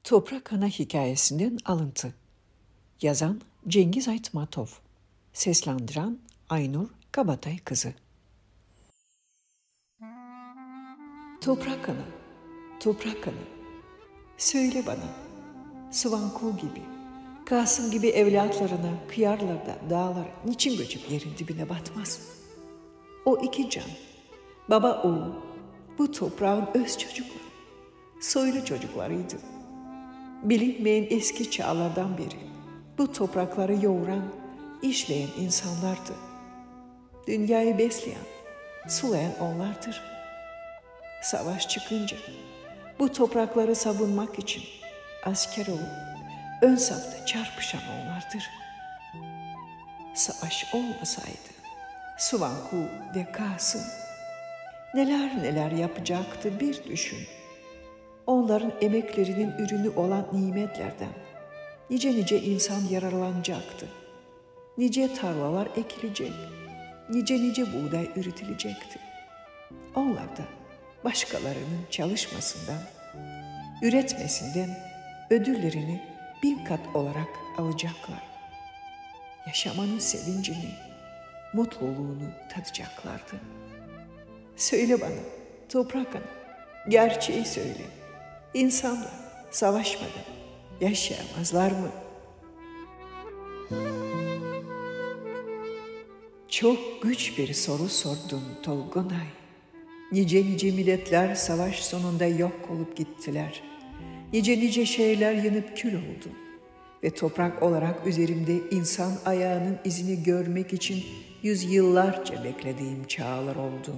Toprak Ana hikayesinden alıntı. Yazan Cengiz Aytmatov. Seslendiren Aynur Kabatay kızı. Toprak Ana, Toprak Ana, söyle bana, Sıvanku gibi, Kasım gibi evlatlarına kıyarlar da dağlara niçin göçüp yerin dibine batmaz? O iki can, baba oğul, bu toprağın öz çocukları, soylu çocuklarıydı. Bilinmeyen eski çağlardan beri bu toprakları yoğuran, işleyen insanlardı. Dünyayı besleyen, sulayan onlardır. Savaş çıkınca bu toprakları savunmak için asker olup ön safta çarpışan onlardır. Savaş olmasaydı Sıvanku ve Kasım neler neler yapacaktı bir düşün. Onların emeklerinin ürünü olan nimetlerden nice insan yararlanacaktı. Nice tarlalar ekilecek, nice buğday üretilecekti. Onlar da başkalarının çalışmasından, üretmesinden ödüllerini 1000 kat olarak alacaklar. Yaşamanın sevincini, mutluluğunu tadacaklardı. Söyle bana, Toprak Ana, gerçeği söyle. İnsanlar savaşmadan yaşayamazlar mı? Çok güç bir soru sordun Tolgunay. Nice milletler savaş sonunda yok olup gittiler. Nice şeyler yanıp kül oldu. Ve toprak olarak üzerimde insan ayağının izini görmek için yüzyıllarca beklediğim çağlar oldu.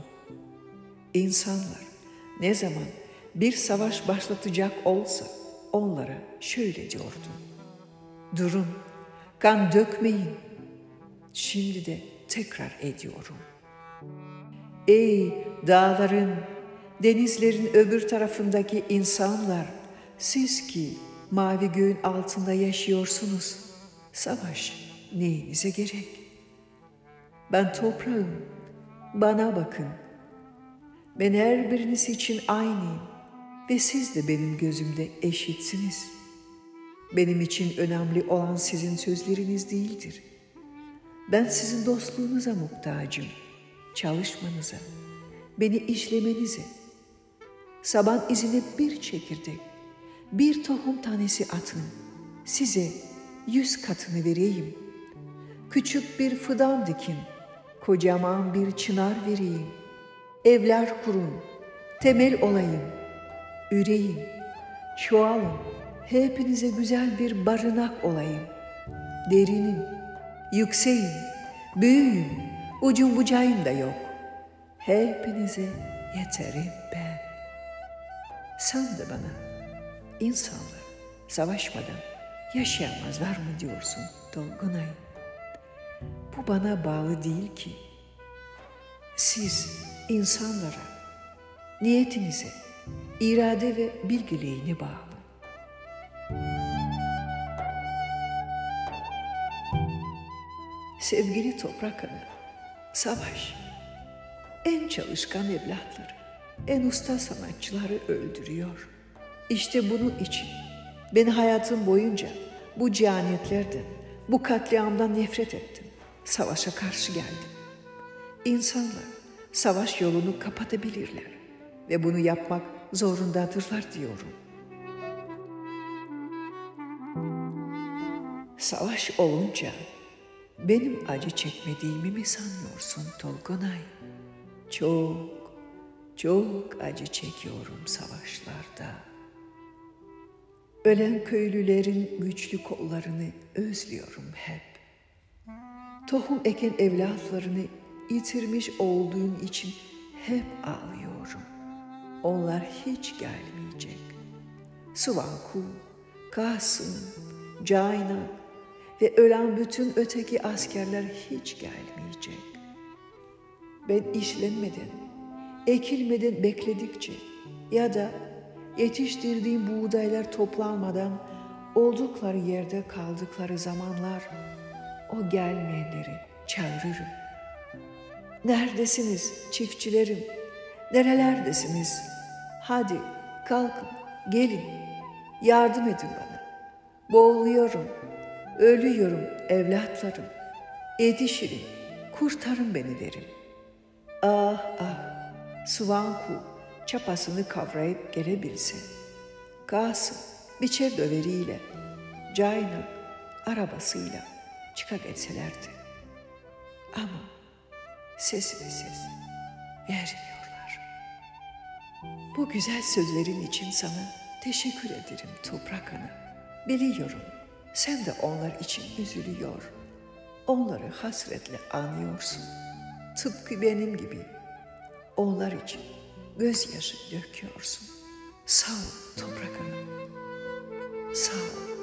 İnsanlar ne zaman bir savaş başlatacak olsa onlara şöyle diyordu: durun, kan dökmeyin. Şimdi de tekrar ediyorum. Ey dağların, denizlerin öbür tarafındaki insanlar, siz ki mavi göğün altında yaşıyorsunuz, savaş neyinize gerek? Ben toprağım, bana bakın. Ben her biriniz için aynıyım ve siz de benim gözümde eşitsiniz. Benim için önemli olan sizin sözleriniz değildir. Ben sizin dostluğunuza muhtacım, çalışmanıza, beni işlemenize. Saban izine bir çekirdek, bir tohum tanesi atın, size 100 katını vereyim. Küçük bir fidan dikin, kocaman bir çınar vereyim. Evler kurun, temel olayım, üreyin, çoğalın, hepinize güzel bir barınak olayım. Derinim, yükseğim, büyüğüm, ucum bucağım da yok. Hepinize yeterim ben. Sen de bana, insanlar savaşmadan yaşayamazlar mı diyorsun Dolgunay? Bu bana bağlı değil ki. Siz insanlara, niyetinize, irade ve bilgeliğine bağlı. Sevgili Toprak Ana, savaş en çalışkan evlatları, en usta sanatçıları öldürüyor. İşte bunun için ben hayatım boyunca bu cihanetlerden, bu katliamdan nefret ettim. Savaşa karşı geldim. İnsanlar savaş yolunu kapatabilirler ve bunu yapmak zorundadırlar diyorum. Savaş olunca benim acı çekmediğimi mi sanıyorsun Tolgunay? Çok acı çekiyorum savaşlarda. Ölen köylülerin güçlü kollarını özlüyorum hep. Tohum eken evlatlarını yitirmiş olduğum için hep ağlıyorum. Onlar hiç gelmeyecek. Sıvanku, Kasım, Caynak ve ölen bütün öteki askerler hiç gelmeyecek. Ben işlenmeden, ekilmeden bekledikçe ya da yetiştirdiğim buğdaylar toplanmadan oldukları yerde kaldıkları zamanlar o gelmeyenleri çağırırım. Neredesiniz çiftçilerim? Nerelerdesiniz? Hadi kalkın, gelin. Yardım edin bana. Boğuluyorum, ölüyorum evlatlarım. Yetişirin, kurtarın beni derim. Ah ah, Svanku çapasını kavrayıp gelebilse. Kasım biçer döveriyle, Caynak arabasıyla çıkabilselerdi. Ama sesime ses vermiyorlar. Bu güzel sözlerin için sana teşekkür ederim Toprak Ana. Biliyorum sen de onlar için üzülüyor. Onları hasretle anıyorsun. Tıpkı benim gibi onlar için gözyaşı döküyorsun. Sağ ol Toprak Ana. Sağ ol.